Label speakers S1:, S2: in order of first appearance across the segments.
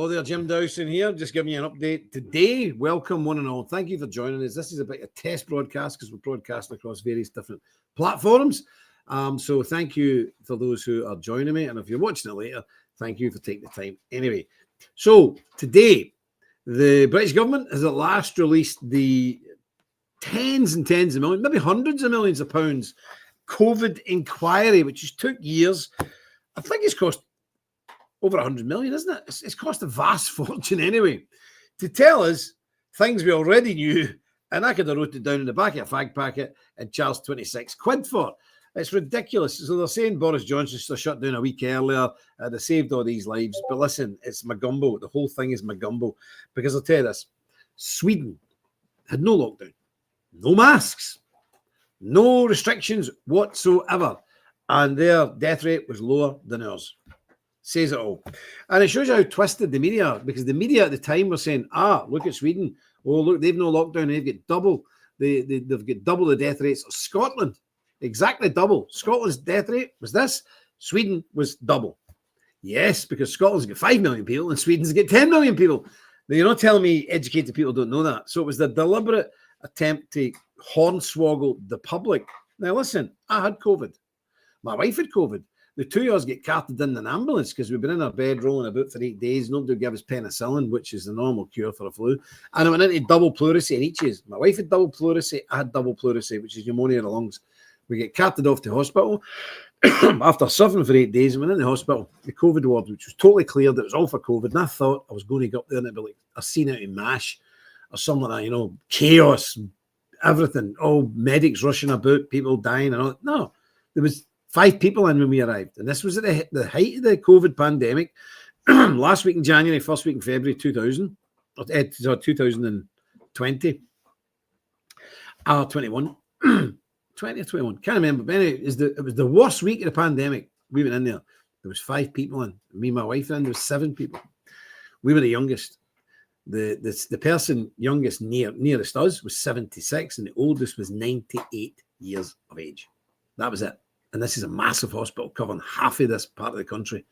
S1: Hello there, Jim Dowson here. Just giving you an update today. Welcome, one and all. Thank you for joining us. This is a bit of a test broadcast because we're broadcasting across various different platforms. So thank you for those who are joining me. And if you're watching it later, thank you for taking the time. Anyway, so today, the British government has at last released the tens and tens of millions, maybe hundreds of millions of pounds COVID inquiry, which just took years. I think it's cost over 100 million, isn't it? It's cost a vast fortune anyway, to tell us things we already knew, and I could have wrote it down in the back of a fag packet and charged 26 quid for it. It's ridiculous. So they're saying Boris Johnson should have shut down a week earlier. They saved all these lives. But listen, it's magumbo. The whole thing is magumbo. Because I'll tell you this, Sweden had no lockdown, no masks, no restrictions whatsoever. And their death rate was lower than ours. Says it all. And it shows you how twisted the media are, because the media at the time were saying, look at Sweden. Oh, look, they've no lockdown. They've got double. They've got double the death rates of Scotland. Exactly double. Scotland's death rate was this. Sweden was double. Yes, because Scotland's got 5 million people and Sweden's got 10 million people. Now, you're not telling me educated people don't know that. So it was the deliberate attempt to hornswoggle the public. Now, listen, I had COVID. My wife had COVID. The two of us get carted in an ambulance because we've been in our bed rolling about for 8 days. Nobody would give us penicillin, which is the normal cure for a flu. And I went into double pleurisy in each of us. My wife had double pleurisy. I had double pleurisy, which is pneumonia of the lungs. We get carted off to hospital after suffering for 8 days. And went in the hospital, the COVID ward, which was totally cleared. It was all for COVID. And I thought I was going to go up there and it'd be like a scene out in MASH or something like that, chaos, everything. All medics rushing about, people dying and all. No, there was 5 people in when we arrived. And this was at the height of the COVID pandemic. Last week in January, first week in February 2020. 21. 20 or 21. Can't remember. But anyway, it was the worst week of the pandemic. We went in there. There was 5 people in. Me and my wife in. There was 7 people. We were the youngest. The person youngest nearest us was 76, and the oldest was 98 years of age. That was it. And this is a massive hospital covering half of this part of the country.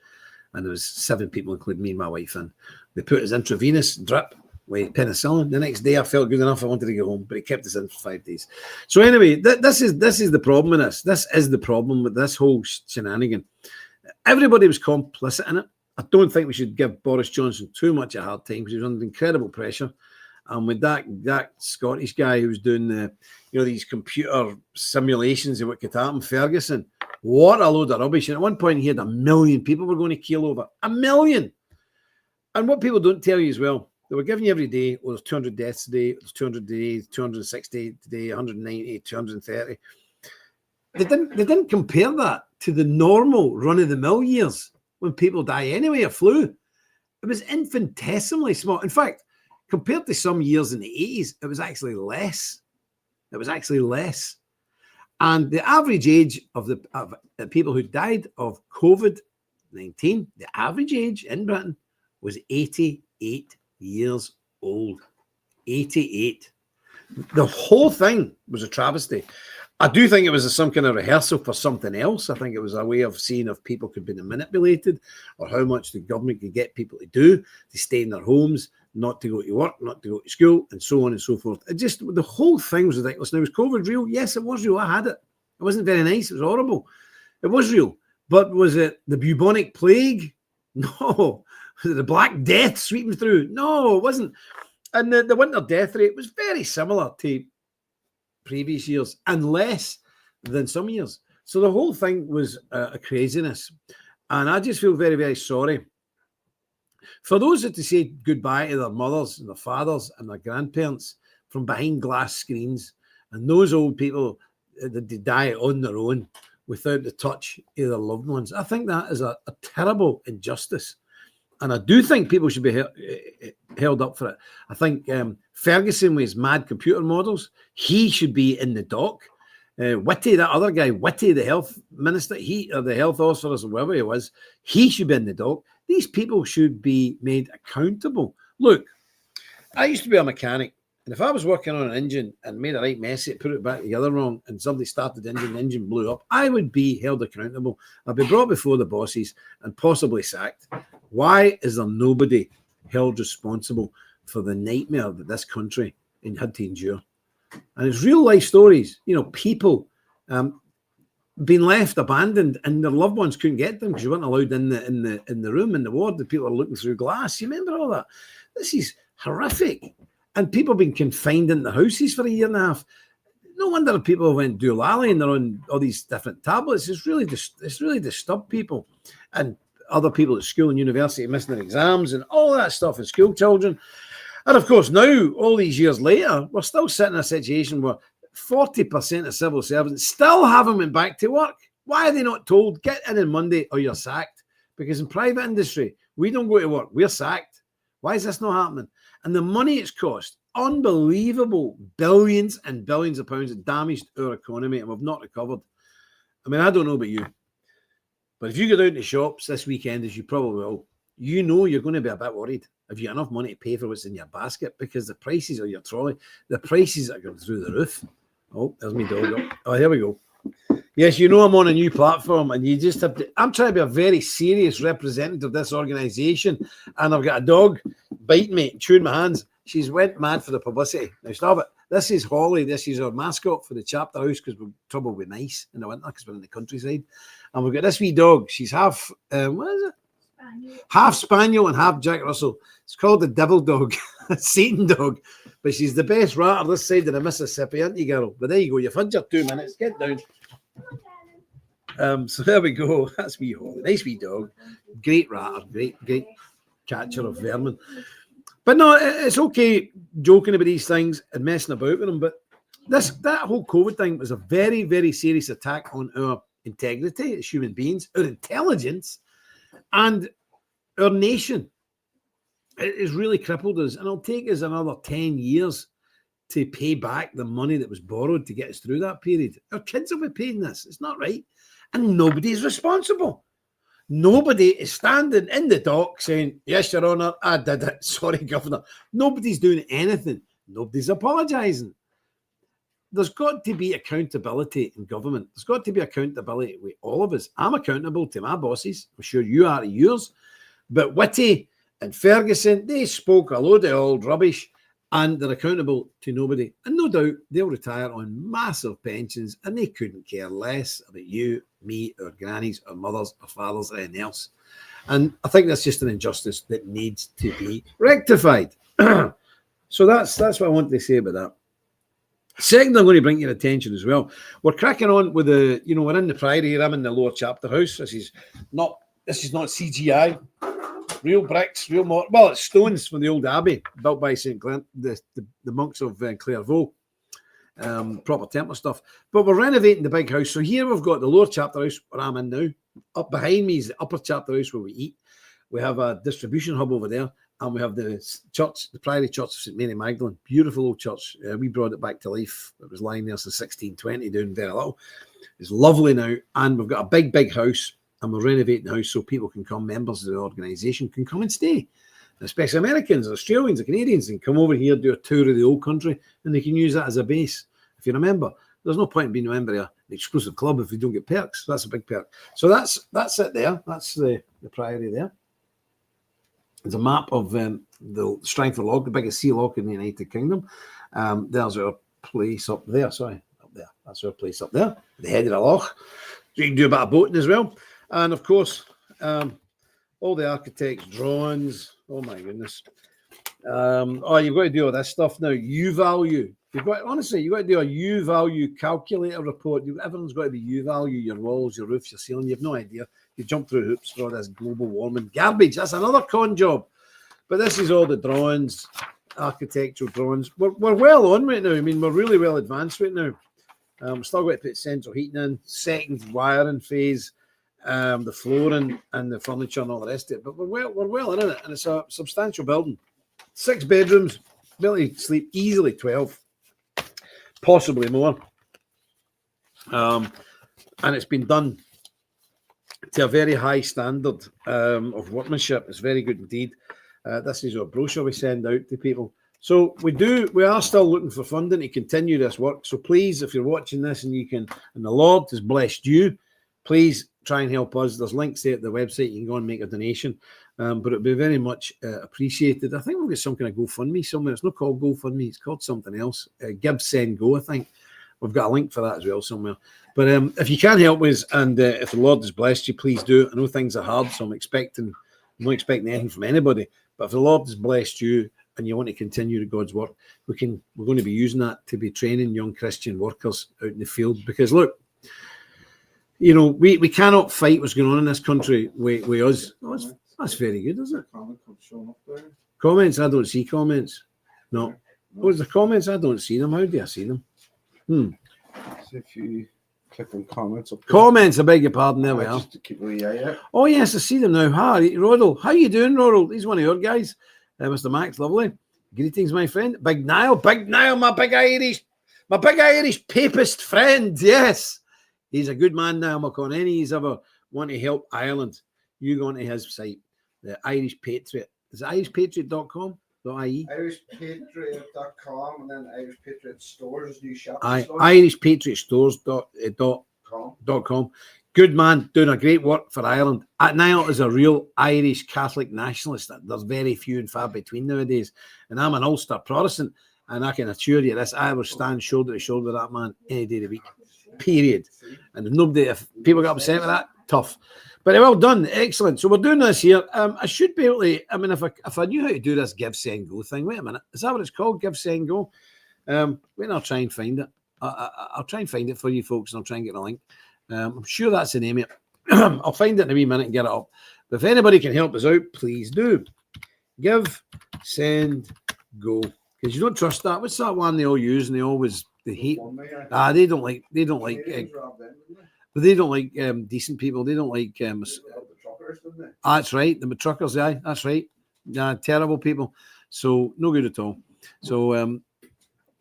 S1: And there was 7 people, including me and my wife, in. They put us intravenous drip with penicillin. The next day I felt good enough. I wanted to go home, but it kept us in for 5 days. So anyway, this is the problem with this. This is the problem with this whole shenanigan. Everybody was complicit in it. I don't think we should give Boris Johnson too much a hard time because he was under incredible pressure. And with that Scottish guy who was doing these computer simulations of what could happen, Ferguson, what a load of rubbish. And at one point he had 1 million people were going to keel over. 1 million. And what people don't tell you as well, they were giving you every day, there's 200 deaths today, there's 200 today, 260 today, 190, 230. They didn't compare that to the normal run-of-the-mill years when people die anyway of flu. It was infinitesimally small. In fact, compared to some years in the 80s, it was actually less. It was actually less. And the average age of the people who died of COVID-19, the average age in Britain was 88 years old. 88. The whole thing was a travesty. I do think it was some kind of rehearsal for something else. I think it was a way of seeing if people could be manipulated or how much the government could get people to do, to stay in their homes, not to go to work, not to go to school, and so on and so forth. The whole thing was ridiculous. Now, was COVID real? Yes, it was real. I had it. It wasn't very nice. It was horrible. It was real. But was it the bubonic plague? No. Was it the Black Death sweeping through? No, it wasn't. And the winter death rate was very similar to previous years and less than some years. So the whole thing was a craziness. And I just feel very, very sorry for those that to say goodbye to their mothers and their fathers and their grandparents from behind glass screens, and those old people that they die on their own without the touch of their loved ones. I think that is a terrible injustice. And I do think people should be held up for it. I think Ferguson with his mad computer models, he should be in the dock. Whitty, that other guy, Whitty, the health minister, or the health officer, or whoever he was, he should be in the dock. These people should be made accountable. Look, I used to be a mechanic, and if I was working on an engine and made a right mess, put it back together wrong, and somebody started the engine blew up, I would be held accountable. I'd be brought before the bosses and possibly sacked. Why is there nobody held responsible for the nightmare that this country had to endure. And it's real life stories, people being left abandoned and their loved ones couldn't get them because you weren't allowed in the room, in the ward. The people are looking through glass. You remember all that? This is horrific. And people being confined in the houses for a year and a half. No wonder people went doolally and they're on all these different tablets. It's really disturbed people. And other people at school and university missing their exams and all that stuff, and school children. And of course, now, all these years later, we're still sitting in a situation where 40% of civil servants still haven't went back to work. Why are they not told, get in on Monday or you're sacked? Because in private industry, we don't go to work, we're sacked. Why is this not happening? And the money it's cost, unbelievable billions and billions of pounds, it damaged our economy and we've not recovered. I mean, I don't know about you, but if you go down to shops this weekend, as you probably will, you're going to be a bit worried if you have enough money to pay for what's in your basket, because the prices of your trolley, the prices are going through the roof. Oh, there's me dog. Oh, here we go. Yes, I'm on a new platform and you just have to, I'm trying to be a very serious representative of this organisation and I've got a dog biting me, chewing my hands. She's went mad for the publicity. Now stop it. This is Holly. This is our mascot for the chapter house because we're trouble with nice in the winter because we're in the countryside. And we've got this wee dog. She's half, what is it? Spaniel. Half Spaniel and half Jack Russell. It's called the devil dog, Satan dog. But she's the best ratter this side of the Mississippi, aren't you, girl? But there you go. You've had your 2 minutes. Get down. So there we go. That's wee Holly. Nice wee dog. Great ratter. Great catcher of vermin. But no, it's okay joking about these things and messing about with them. But that whole COVID thing was a very, very serious attack on our integrity as human beings, our intelligence, and our nation. It has really crippled us, and it'll take us another 10 years to pay back the money that was borrowed to get us through that period. Our kids will be paying this. It's not right. And nobody is responsible. Nobody is standing in the dock saying, yes, Your Honour, I did it. Sorry, Governor. Nobody's doing anything. Nobody's apologising. There's got to be accountability in government. There's got to be accountability with all of us. I'm accountable to my bosses. I'm sure you are to yours. But Whitty and Ferguson, they spoke a load of old rubbish and they're accountable to nobody. And no doubt they'll retire on massive pensions and they couldn't care less about you, me, our grannies, our mothers, our fathers, or anything else. And I think that's just an injustice that needs to be rectified. So that's what I want to say about that. Second, I'm going to bring your attention as well. We're cracking on with the, we're in the Priory here. I'm in the lower chapter house. This is not CGI. Real bricks, real mortar. Well, it's stones from the old abbey built by St. Clair, the monks of Clairvaux. Proper Templar stuff. But we're renovating the big house. So here we've got the lower chapter house where I'm in now. Up behind me is the upper chapter house where we eat. We have a distribution hub over there. And we have the church, the Priory Church of St. Mary Magdalene. Beautiful old church. We brought it back to life. It was lying there since 1620, doing very little. It's lovely now. And we've got a big, big house. And we're renovating the house so people can come, members of the organisation can come and stay. Especially Americans, Australians, and Canadians can come over here, do a tour of the old country, and they can use that as a base. If you're a member, there's no point in being a member of an exclusive club if you don't get perks. That's a big perk. So that's it there. That's the Priory there. There's a map of the Strangford Loch, the biggest sea loch in the United Kingdom. There's our place up there. Sorry, up there. That's our place up there. The head of the loch. So you can do a bit of boating as well. And of course, all the architects' drawings. Oh my goodness. You've got to do all this stuff now. U-value. You've got to do a U-value calculator report. Everyone's got to be U-value, your walls, your roofs, your ceiling. You have no idea. You jump through hoops for all this global warming garbage. That's another con job. But this is all the drawings, architectural drawings. We're well on right now. I mean, we're really well advanced right now. Still got to put central heating in, second wiring phase, the flooring and the furniture and all the rest of it. But we're well in it, and it's a substantial building. 6 bedrooms, ability to sleep easily 12, possibly more. And it's been done to a very high standard of workmanship. It's very good indeed. This is our brochure we send out to people. So we are still looking for funding to continue this work. So please, if you're watching this and the Lord has blessed you, please try and help us. There's links there at the website. You can go and make a donation. But it'd be very much appreciated. I think we've got some kind of GoFundMe somewhere. It's not called GoFundMe, it's called something else. Give, Send, Go, I think. We've got a link for that as well somewhere. But if you can help us, and if the Lord has blessed you, please do. I know things are hard, so I'm not expecting anything from anybody. But if the Lord has blessed you and you want to continue God's work, we're going to be using that to be training young Christian workers out in the field. Because look, you know, we cannot fight what's going on in this country with us. Oh, that's very good, isn't it? Comments? I don't see comments. No. What's the comments? I don't see them. How do I see them?
S2: So if you click on comments.
S1: Comments, I beg your pardon. There we are.
S2: Just to keep an eye out.
S1: Oh, yes, I see them now. Hi, Rodel. How you doing, Rodel? He's one of your guys. Mr. Max, lovely. Greetings, my friend. Big Niall, my big Irish papist friend. Yes. He's a good man now, McCon. Any's ever want to help Ireland, you go onto his site, the Irish Patriot. Is it irishpatriot.com?
S2: irishpatriot.com, and then Irish Patriot Stores, new shop.
S1: irishpatriotstores.com. Good man, doing a great work for Ireland. Niall is a real Irish Catholic nationalist. There's very few and far between nowadays. And I'm an Ulster Protestant, and I can assure you this, I will stand shoulder to shoulder with that man any day of the week. Period. And if people got upset with that, tough. But well done, excellent. So we're doing this here. I should be able to. I mean, if I knew how to do this Give, Send, Go thing. Wait a minute, is that what it's called? Give, Send, Go. Wait, I'll try and find it. I'll try and find it for you folks, and I'll try and get a link. I'm sure that's the name of it. I'll find it in a wee minute and get it up. But if anybody can help us out, please do. Give, Send, Go. Because you don't trust that. What's that one they all use and they hate? They don't like but they don't like decent people. They don't like the truckers, didn't they? That's right, the truckers, yeah, that's right. Yeah, terrible people. So no good at all. So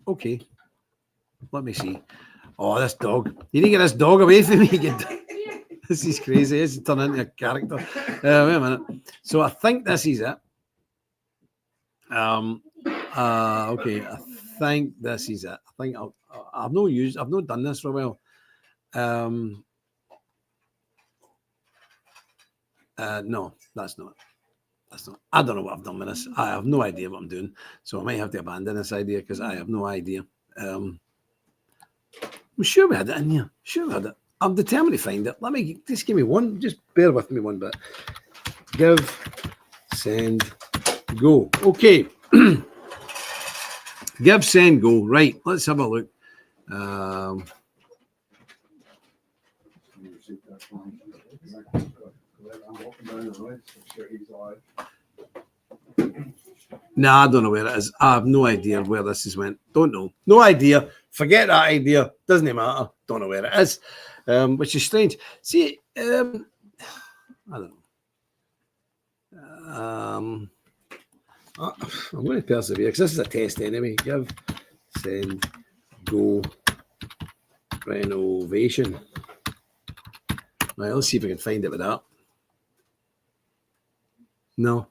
S1: okay. Let me see. Oh, this dog. You need to get this dog away from me. This is crazy. This is turning into a character. Wait a minute. So I think this is it. Okay, I think this is it. I think I've not done this for a while. No, that's not. I don't know what I've done with this. I have no idea what I'm doing. So I might have to abandon this idea because I have no idea. I'm sure we had it in here. Sure we had it. I'm determined to find it. Just give me one. Just bear with me one bit. Give, Send, Go. Okay. Give, Send, Go. Right. Let's have a look. Nah, I don't know where it is. I have no idea where this is went. Don't know. No idea. Forget that idea. Doesn't matter. Don't know where it is. Which is strange. See, I don't know. I'm going to persevere because this is a test anyway. Give, Send, Go, renovation. Right, let's see if we can find it with that. No.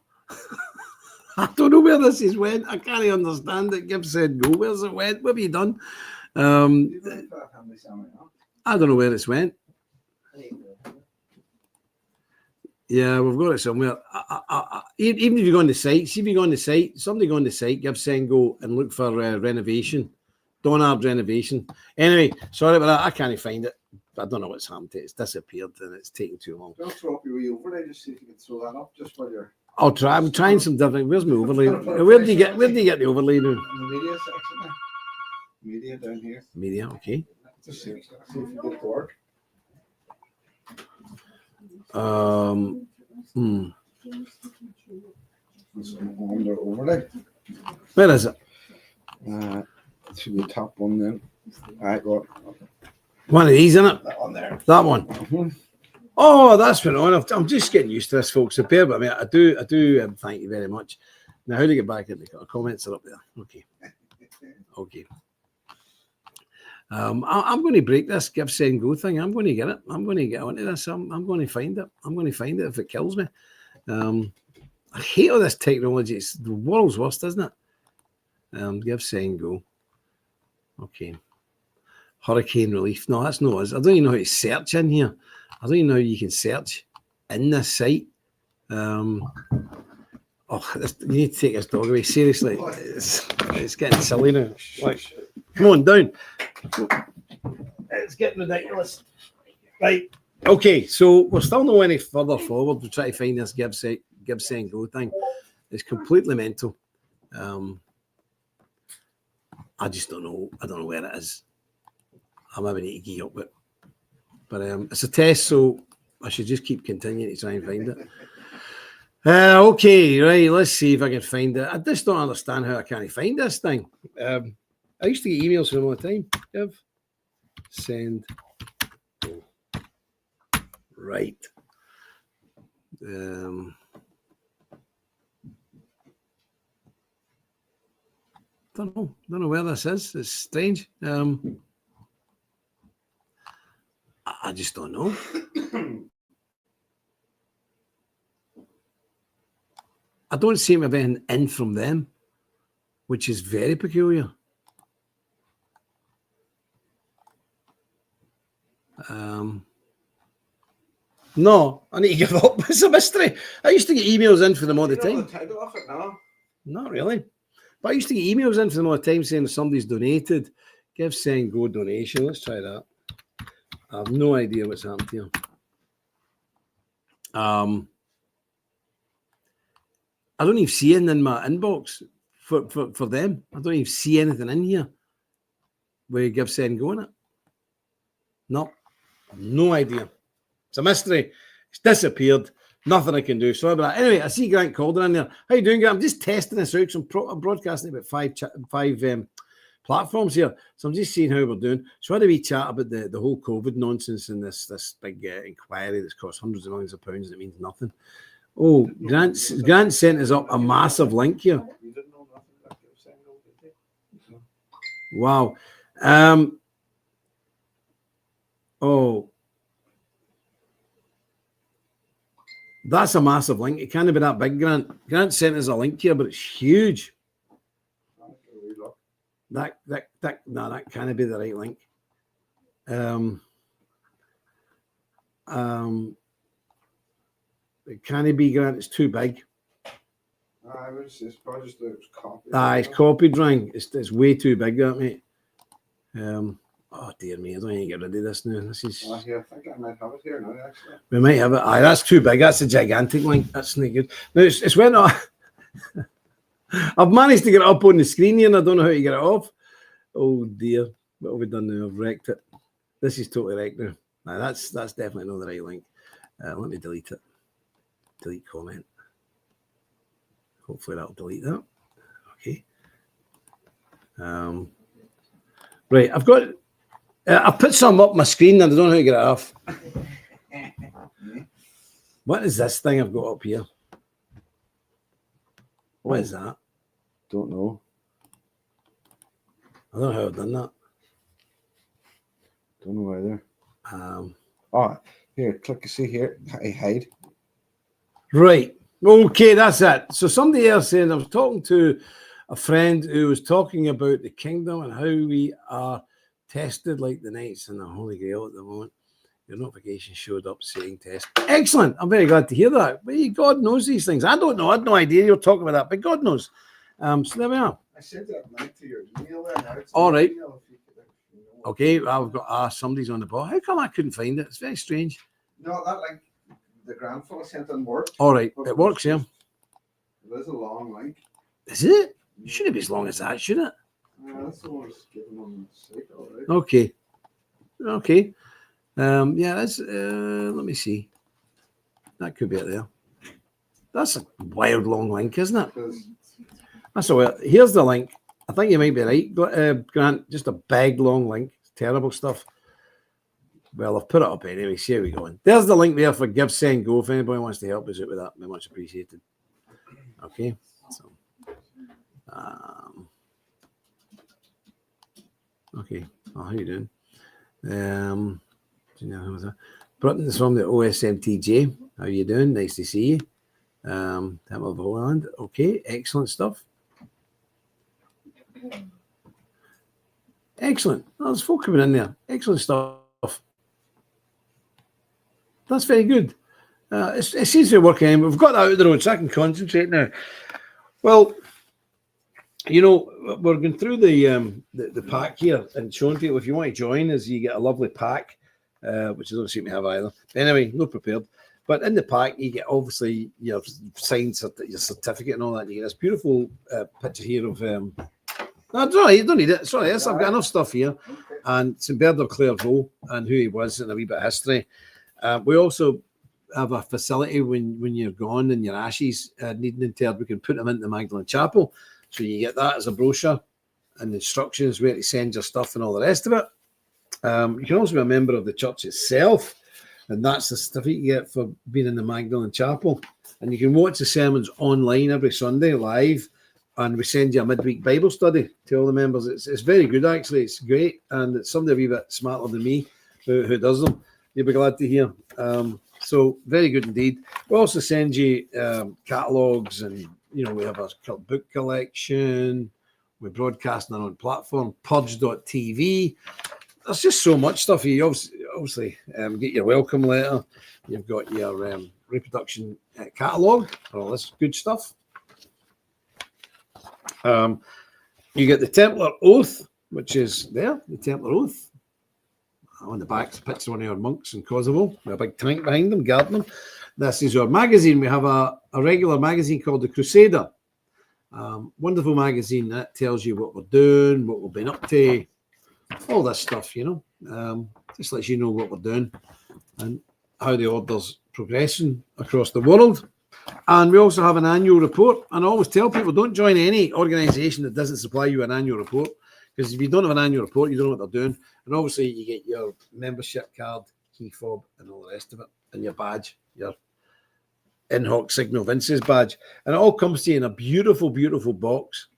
S1: I don't know where this is went. I can't understand it. Give, Send, Go. Where's it went? What have you done? I don't know where it's went. Yeah, we've got it somewhere. Even if you go on the site, somebody go on the site, Give, Send, Go, and look for renovation. Donard renovation. Anyway, sorry about that. I can't find it. I don't know what's happened to it. It's disappeared and it's taking too long.
S2: Don't throw up your wee overlay, just see if you can throw that up just while you're.
S1: I'll try. I'm trying some different. Where's my overlay? Where do you get the overlay now?
S2: In the media section there. Media down here.
S1: Media, okay.
S2: Just see if you get to work. Under overlay.
S1: Where is it?
S2: To the top one then. I got
S1: one of these, isn't it?
S2: that one there.
S1: That one.
S2: Mm-hmm.
S1: Oh, that's been on. I'm just getting used to this, folks. So bear with me. I do. Thank you very much. Now, how to get back in the comments are up there. Okay. I'm going to break this Give, Send, Go thing. I'm going to get it. I'm going to get onto this. I'm going to find it. I'm going to find it if it kills me. I hate all this technology. It's the world's worst, isn't it? Give, Send, Go. Okay. Hurricane relief. No, that's not us. I don't even know how to search in here. I don't even know how you can search in this site. You need to take this dog away. Seriously, it's getting silly now. Like, come on, down. It's getting ridiculous. Right. Okay, so we're still not any further forward to try to find this give, send, go thing. It's completely mental. I just don't know. I don't know where it is. I maybe need to gear up with it. But it's a test, so I should just keep continuing to try and find it. Okay, right. Let's see if I can find it. I just don't understand how I can't find this thing. I used to get emails from them all the time. Give, send, go. Right. Don't know where this is. It's strange. I just don't know. I don't seem to have anything in from them, which is very peculiar. No, I need to give up. It's a mystery. I used to get emails in for them all the time.
S2: You know the title of it now?
S1: Not really. But I used to get emails in for them all the time saying somebody's donated. Give, send, go donation. Let's try that. I have no idea what's happened here. I don't even see anything in my inbox for them. I don't even see anything in here where you give, send, go in it. No idea. It's a mystery. It's disappeared. Nothing I can do. Sorry about that. Anyway, I see Grant Calder in there. How you doing, Grant? I'm just testing this out. I'm broadcasting about five platforms here. So I'm just seeing how we're doing. So I had a wee chat about the whole COVID nonsense and this big inquiry that's cost hundreds of millions of pounds and it means nothing. Oh, Grant sent us up a massive link here. Wow. Oh, that's a massive link. It can't be that big, Grant. Grant sent us a link here, but it's huge. That can't be the right link. It can't be, Grant. It's too big.
S2: It's probably just it's copied.
S1: It's copied wrong. It's way too big, that mate. Oh dear me, I don't need to get rid of this now. This is.
S2: Here, I think I might have it here now. Actually,
S1: we might have it. That's too big. That's a gigantic link. That's not good. Now it's went off. I've managed to get it up on the screen here, and I don't know how to get it off. Oh dear, what have we done now? I've wrecked it. This is totally wrecked now. That's definitely not the right link. Let me delete it. Delete comment. Hopefully that'll delete that. Okay. Right, I've got. I've put some up my screen and I don't know how to get it off. What is this thing I've got up here? What is that?
S2: don't know.
S1: I don't know how I've done that.
S2: Don't know either. Here, click. See here. Hide.
S1: Right. Okay, that's it. So somebody else said I was talking to a friend who was talking about the kingdom and how we are tested like the knights in the Holy Grail at the moment. Your notification showed up saying test. Excellent. I'm very glad to hear that. But God knows these things. I don't know. I had no idea you were talking about that, but God knows. So there we are.
S2: I sent that link to your email there.
S1: All right. Okay, I've got somebody's on the ball. How come I couldn't find it? It's very strange.
S2: No, that link the grandfather sent in work.
S1: All right, it works, yeah.
S2: It is a long link.
S1: Is it? It shouldn't be as long as that, should it?
S2: That's the one that's given on the site, all right.
S1: Okay. Okay. Yeah, that's let me see. That could be it there. That's a wild long link, isn't it? That's a wild. Here's the link. I think you might be right, Grant. Just a big long link. Terrible stuff. Well, I've put it up anyway. See how we going. There's the link there for Give, Send, Go. If anybody wants to help us out with that, very much appreciated. Okay. So, okay. Oh, how you doing? Broughton is from the OSMTJ. How you doing? Nice to see you. Temple of Holland. Okay, excellent stuff. Excellent. Oh, there's folk coming in there. Excellent stuff. That's very good. It seems to be working. We've got that out of the road, so I can concentrate now. Well, you know, we're going through the pack here and showing people if you want to join us, you get a lovely pack, which I don't seem to have either. Anyway, no prepared. But in the pack, you get obviously your signed your certificate and all that. You get this beautiful picture here of. No, you don't need it. Sorry, yes, I've got enough stuff here. And St. Bernard Clairvaux and who he was and a wee bit of history. We also have a facility when you're gone and your ashes needing interred, we can put them into the Magdalen Chapel. So you get that as a brochure and instructions where to send your stuff and all the rest of it. You can also be a member of the church itself, and that's the certificate you get for being in the Magdalen Chapel. And you can watch the sermons online every Sunday live, and we send you a midweek Bible study to all the members. It's very good, actually. It's great, and it's somebody a wee bit smarter than me who does them. You'll be glad to hear. So very good indeed. We also send you catalogues, and you know we have a book collection. We broadcast on our own platform, purge.tv. There's just so much stuff. You obviously get your welcome letter. You've got your reproduction catalogue for all this good stuff. You get the Templar Oath, which is there, the Templar Oath. On the back, it's a picture of one of our monks in Kosovo with a big tank behind them, guarding them. This is our magazine. We have a regular magazine called The Crusader. Wonderful magazine that tells you what we're doing, what we've been up to, all this stuff, you know. Just lets you know what we're doing and how the order's progressing across the world. And we also have an annual report. And I always tell people, don't join any organisation that doesn't supply you an annual report. Because if you don't have an annual report, you don't know what they're doing. And obviously, you get your membership card, key fob, and all the rest of it, and your badge, your In Hoc Signal Vince's badge. And it all comes to you in a beautiful, beautiful box,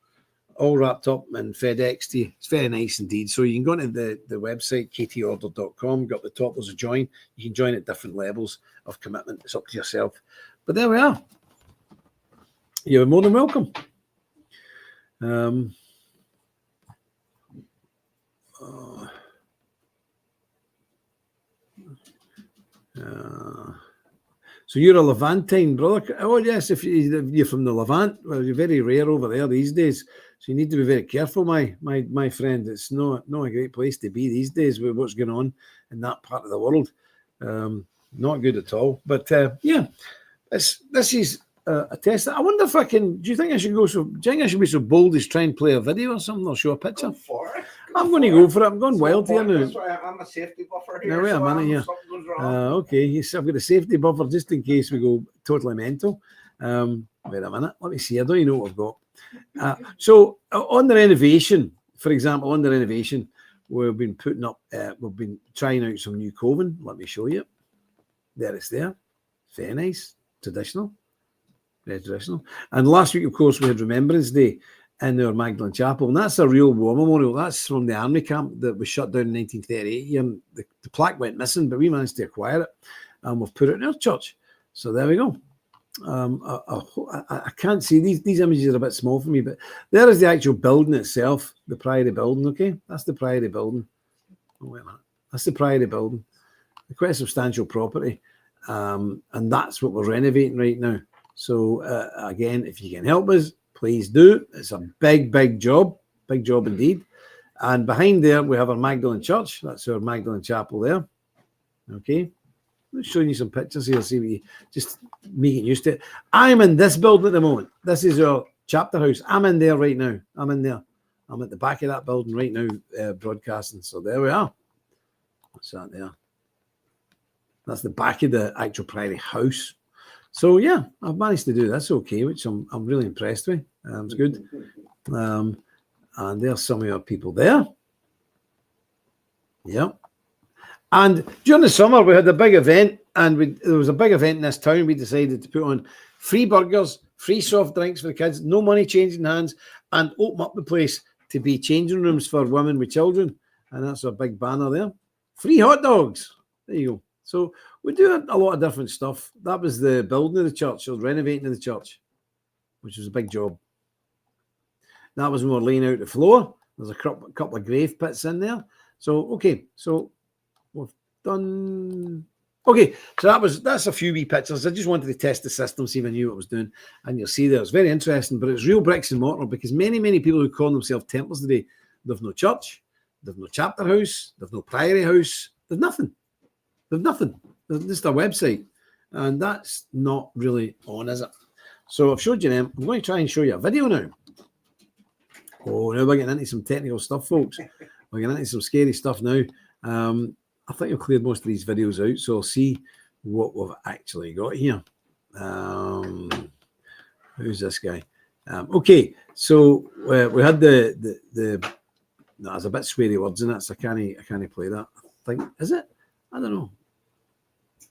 S1: all wrapped up and FedEx to you. It's very nice indeed. So you can go to the website, ktorder.com, got the top, there's a join. You can join at different levels of commitment. It's up to yourself. But there we are. You're more than welcome. So you're a Levantine brother? Oh yes, if you're from the Levant, well, you're very rare over there these days. So you need to be very careful, my friend. It's not a great place to be these days with what's going on in that part of the world. Not good at all. But yeah, this is a test. I wonder if I can. Do you think I should go so? Do you think I should be so bold as try and play a video or something or show a picture?
S2: Go for it.
S1: I'm going to go for it. I'm going wild here now.
S2: I'm a safety buffer here.
S1: Now, wait a minute here. Okay, yes, I've got a safety buffer just in case we go totally mental. Wait a minute. Let me see. I don't even know what I've got. So on the renovation, for example, we've been putting up, we've been trying out some new coving. Let me show you. There it's there. Very nice. Traditional. Very traditional. And last week, of course, we had Remembrance Day in our Magdalen Chapel, and that's a real war memorial. That's from the army camp that was shut down in 1938. And the plaque went missing, but we managed to acquire it, and we've put it in our church. So there we go. I can't see these images are a bit small for me, but there is the actual building itself, the Priory building. Okay, that's the Priory building. Oh wait a minute, that's the Priory building. Quite a substantial property, and that's what we're renovating right now. So again, if you can help us, please do. It's a big job indeed. And behind there, we have our Magdalen Church. That's our Magdalen Chapel there. Okay. I'm showing you some pictures here. See what you just making used to it. I'm in this building at the moment. This is our chapter house. I'm in there right now. I'm in there. I'm at the back of that building right now, broadcasting. So there we are. What's that there? That's the back of the actual Priory house. So yeah, I've managed to do this okay, which I'm really impressed with. It's good. And there's some of our people there. Yeah. And during the summer, we had a big event, and there was a big event in this town. We decided to put on free burgers, free soft drinks for the kids, no money changing hands, and open up the place to be changing rooms for women with children. And that's a big banner there. Free hot dogs. There you go. So we do a lot of different stuff. That was the building of the church, or renovating of the church, which was a big job. That was when we were laying out the floor. There's a couple of grave pits in there. So, okay, so we've done Okay, so that's a few wee pictures. I just wanted to test the system, see if I knew what I was doing. And you'll see there, it's very interesting, but it's real bricks and mortar because many people who call themselves Templars today, they've no church, they've no chapter house, they've no priory house, they've nothing. They've nothing. They're just a website. And that's not really on, is it? So I've showed you them. I'm going to try and show you a video now. Oh, now we're getting into some technical stuff, folks. We're getting into some scary stuff now. I think I've cleared most of these videos out, so I'll see what we've actually got here. Who's this guy? Okay, so we had the no, there's a bit sweary words in it, so I can't play that. I think, is it? I don't know.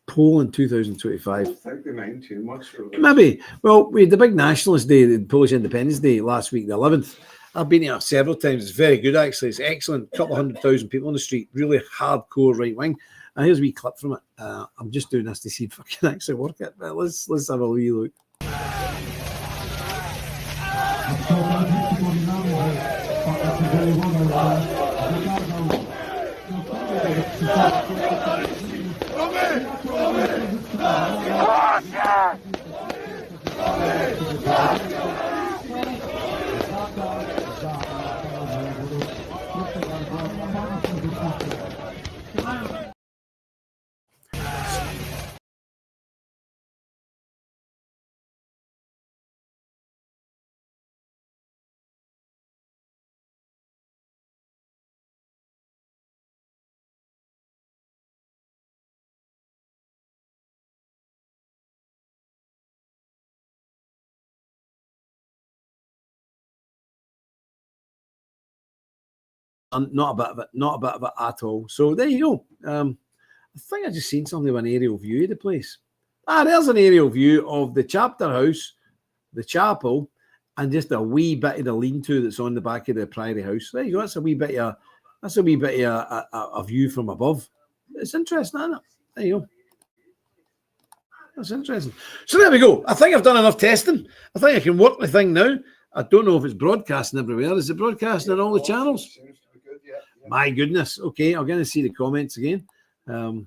S1: Poland 2025.
S2: I don't think they mind too much.
S1: Maybe. Well, we had the big Nationalist Day, the Polish Independence Day last week, the 11th. I've been here several times. It's very good, actually. It's excellent. A couple of 100,000 people on the street. Really hardcore right wing. And here's a wee clip from it. I'm just doing this to see if I can actually work it. But let's have a wee look. Not a bit of it at all. So there you go. I think I just seen something of an aerial view of the place. There's an aerial view of the chapter house, the chapel, and just a wee bit of the lean-to that's on the back of the priory house. There you go. That's a wee bit of a view from above. It's interesting, isn't it? There you go. That's interesting. So there we go. I think I've done enough testing. I think I can work the thing now. I don't know if it's broadcasting everywhere. Is it broadcasting on all the channels?
S2: Seems to be good, yeah.
S1: My goodness. Okay, I'm going to see the comments again. So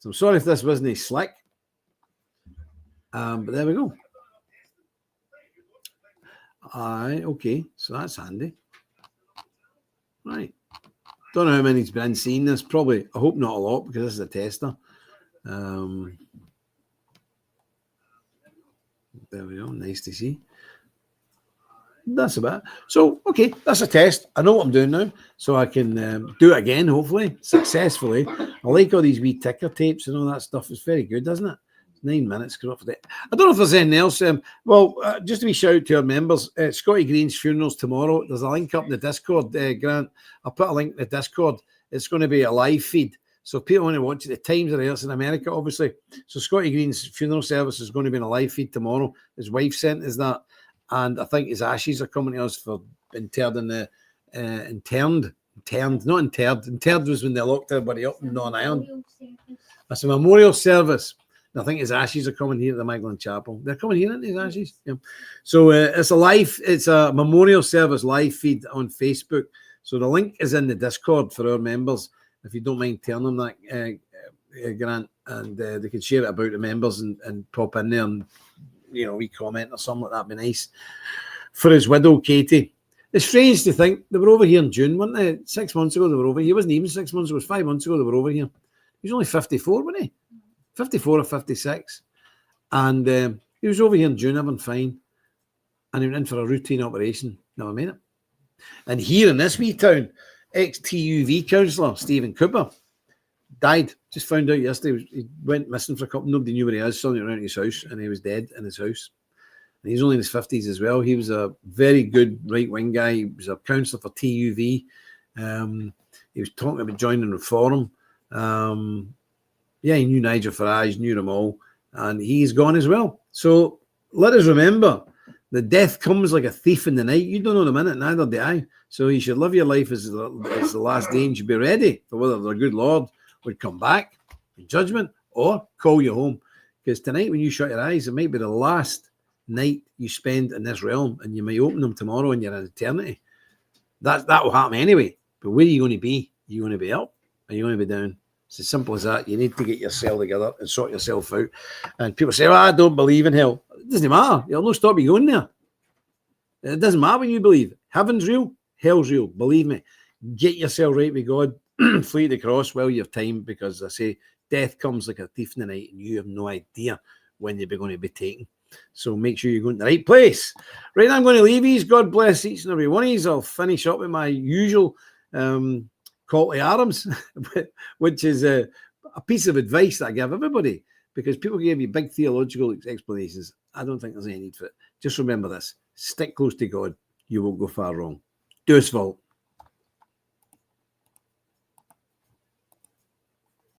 S1: I'm sorry if this wasn't slick. But there we go. Okay, so that's handy. Right. Don't know how many's been seeing this. Probably, I hope not a lot because this is a tester. There we go. Nice to see. That's about it. So, okay, that's a test. I know what I'm doing now, so I can do it again, hopefully, successfully. I like all these wee ticker tapes and all that stuff. It's very good, doesn't it? 9 minutes. I don't know if there's anything else. Just to be shout out to our members, Scotty Green's funeral's tomorrow. There's a link up in the Discord, Grant. I'll put a link in the Discord. It's going to be a live feed. So if people want to watch it, the times are there. It's in America, obviously. So Scotty Green's funeral service is going to be in a live feed tomorrow. His wife sent us that. And I think his ashes are coming to us for interred in the interred was when they locked everybody up in Northern Ireland. That's a memorial service. And I think his ashes are coming here at the Magdalene Chapel. They're coming here, aren't his ashes? Yeah. So it's a memorial service live feed on Facebook. So the link is in the Discord for our members. If you don't mind telling them that, Grant, and they can share it about the members and pop in there and, we comment or something like that would be nice. For his widow, Katie. It's strange to think they were over here in June, weren't they? 6 months ago they were over here. He wasn't even 6 months, it was 5 months ago they were over here. He was only 54, wasn't he? 54 or 56. And he was over here in June, having fine. And he went in for a routine operation. Never made it. And here in this wee town, ex-TUV councillor Stephen Cooper died. Just found out yesterday. He went missing for a couple. Nobody knew where he was. Somebody around his house, and he was dead in his house. And he's only in his 50s as well. He was a very good right-wing guy. He was a councillor for TUV. He was talking about joining Reform. He knew Nigel Farage, knew them all, and he's gone as well. So let us remember that death comes like a thief in the night. You don't know the minute, neither do I. So you should live your life as the last day, and you should be ready for whether the good Lord would come back in judgment or call you home. Because tonight, when you shut your eyes, it might be the last night you spend in this realm, and you might open them tomorrow and you're in eternity. That will happen anyway. But where are you going to be? Are you going to be up? Or are you going to be down? It's as simple as that. You need to get yourself together and sort yourself out. And people say, well, I don't believe in hell. It doesn't matter. It'll not stop you going there. It doesn't matter when you believe. Heaven's real, hell's real. Believe me. Get yourself right with God. Flee the cross while you have time, because I say death comes like a thief in the night and you have no idea when you're going to be taken. So make sure you're going to the right place. Right, I'm going to leave these. God bless each and every one of these. I'll finish up with my usual call to arms, which is a piece of advice that I give everybody, because people give you big theological explanations. I don't think there's any need for it. Just remember this. Stick close to God. You won't go far wrong. Do us well.